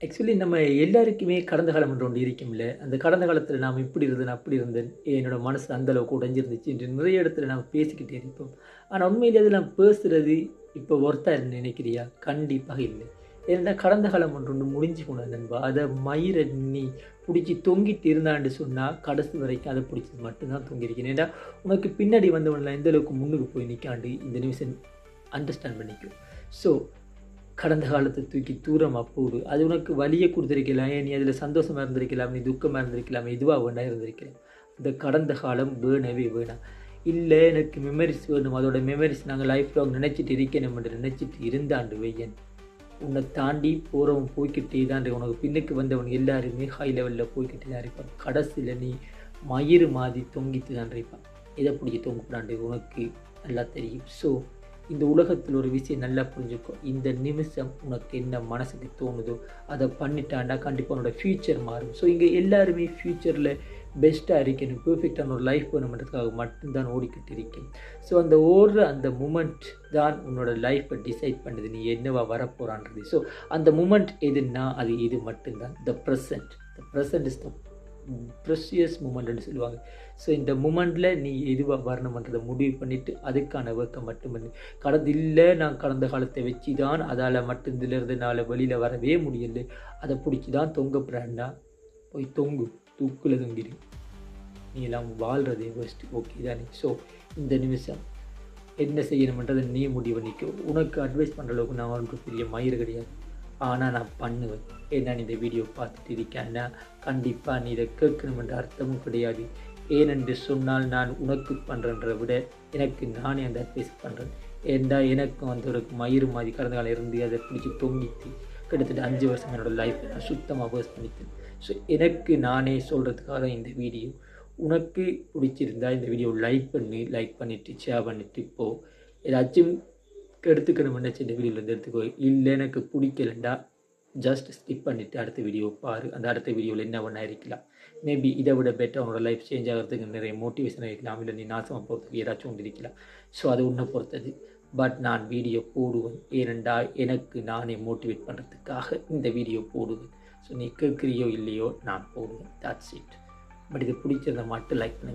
Actually நம்ம எல்லாருக்குமே கடந்த காலம் என்று ஒன்று இருக்கும்ல. அந்த கடந்த காலத்தில நாம் இப்படி இருந்தேன், அப்படி இருந்தேன். என்னோட மனசு அந்த அளவுக்கு உடைஞ்சிருந்துச்சு என்று நிறைய இடத்துல நம்ம பேசிக்கிட்டே இருப்போம். ஆனா உண்மையிலே அதெல்லாம் பேசுறது இப்போ ஒர்த்தா நினைக்கிறியா? கண்டிப்பாக இல்லை. ஏன்னா கடந்த காலம் ஒன்று முடிஞ்சு போனது நண்பா. அத மயிர நீ புடிச்சு தொங்கிட்டு இருந்தான்னு சொன்னா, கடைசி வரைக்கும் அத புடிச்சு மட்டும் தான் தொங்கியிருக்கணும். ஏன்டா உனக்கு பின்னாடி வந்தவன்லாம் எந்த அளவுக்கு முன்னுக்கு போய் நிக்காண்டு இந்த நிமிஷம் அண்டர்ஸ்டாண்ட் பண்ணிக்கோ. ஸோ கடந்த காலத்தை தூக்கி தூரமா போடு. அது உனக்கு வலிய குடுத்திருக்கலாம். ஏன் நீ அதில சந்தோஷமா இருந்திருக்கலாம். நீ துக்கமா இருந்திருக்கலாம். எதுவா வேணா இருந்திருக்கலாம். இந்த கடந்த காலம் வேணவே வேணாம். இல்ல எனக்கு மெமரீஸ் வேணும். அதோட மெமரீஸ் நாங்க லைஃப் லாங் நினைச்சிட்டு இருக்கணும் என்று நினைச்சிட்டு இருந்தாண்டு வையேன். உன்னை தாண்டி போறவன் போய்க்கிட்டே தான் உனக்கு பின்னுக்கு வந்தவன் எல்லாருமே ஹை லெவல்ல போய்க்கிட்டே தான் இருப்பான். கடைசியில நீ மயிறு மாதி தொங்கிட்டு தான் இருப்பான். எதை பிடிச்சி தொங்குறாண்டு உனக்கு நல்லா தெரியும். ஸோ இந்த உலகத்தில் ஒரு விஷயம் நல்லா புரிஞ்சுக்கோ. இந்த நிமிஷம் உனக்கு என்ன மனசுக்கு தோணுதோ அதை பண்ணிட்டாண்டா கண்டிப்பாக உன்னோட ஃப்யூச்சர் மாறும். ஸோ இங்கே எல்லாருமே ஃப்யூச்சரில் பெஸ்ட்டாக இருக்கணும், பெர்ஃபெக்டான ஒரு லைஃப் வேணுமென்றதுக்காக மட்டும்தான் ஓடிக்கிட்டு இருக்கேன். ஸோ அந்த ஓடுற அந்த மூமெண்ட் தான் உன்னோட லைஃப்பை டிசைட் பண்ணுது நீ என்னவா வரப்போகிறான்றது. ஸோ அந்த மூமெண்ட் எதுன்னா அது இது மட்டும்தான். The present is the precious மூமெண்ட்னு சொல்லுவாங்க. ஸோ இந்த மூமெண்ட்டில் நீ எதுவாக வரணுன்றதை முடிவு பண்ணிவிட்டு அதுக்கான ஒர்க்கை மட்டும் பண்ணு. நான் கடந்த காலத்தை வச்சு தான் அதால் மட்டும் இதிலிருந்து என்னால் வெளியில் வரவே முடியல, அதை பிடிச்சி தான் தொங்கப்படுறேன்னா போய் தொங்கு, தூக்கில் தொங்கிடு. நீ எல்லாம் வாழ்கிறதே ஃபஸ்ட்டு ஓகே தானே. ஸோ இந்த நிமிஷம் என்ன செய்யணுன்றதை நீ முடிவு பண்ணிக்கோ. உனக்கு அட்வைஸ் பண்ணுற அளவுக்கு நான் உனக்கு பெரிய மயிறு கிடையாது. ஆனால் நான் பண்ணுவேன். ஏன்னா நீ இந்த வீடியோ பார்த்துட்டு இருக்கேன்னா கண்டிப்பாக நீ இதை கேட்கணுமென்ற அர்த்தமும் கிடையாது. ஏனென்று சொன்னால் நான் உனக்கு பண்ணுறன்ற விட எனக்கு நானே அந்த அட்வைஸ் பண்ணுறேன். ஏண்டா எனக்கும் அந்த ஒரு மயிறு மாதிரி கடந்த காலம் இருந்து அதை பிடிச்சி தொங்கிட்டு கிட்டத்தட்ட 5 வருஷம் என்னோடய லைஃப்பை நான் சுத்தமாக வேஸ்ட் பண்ணிட்டேன். ஸோ எனக்கு நானே சொல்கிறதுக்காக தான் இந்த வீடியோ. உனக்கு பிடிச்சிருந்தா இந்த வீடியோ லைக் பண்ணிவிட்டு ஷேர் பண்ணிவிட்டு இப்போது ஏதாச்சும் எடுத்துக்கணும் நினச்சி இந்த வீடியோவில் எடுத்துக்கோ. இல்லை எனக்கு பிடிக்கலண்டா ஜஸ்ட் ஸ்கிப் பண்ணிவிட்டு அடுத்த வீடியோ பாரு. அந்த அடுத்த வீடியோவில் என்ன ஒன்றா இருக்கலாம். மேபி இதை விட பெட்டர் உன்னோட லைஃப் சேஞ்ச் ஆகிறதுக்கு நிறைய மோட்டிவேஷன் இருக்கலாம். இல்லை நீ நாசமாக போகிறதுக்கு ஏதாச்சும் ஒன்று இருக்கலாம். ஸோ அது உன்னை பொறுத்தது. பட் நான் வீடியோ போடுவேன். ஏனெண்டா எனக்கு நானே மோட்டிவேட் பண்ணுறதுக்காக இந்த வீடியோ போடுவேன். ஸோ நீ கேட்குறியோ இல்லையோ நான் போடுவேன். That's it. பட் இது பிடிச்சிருந்தா மட்டும் லைக் பண்ணுங்கள்.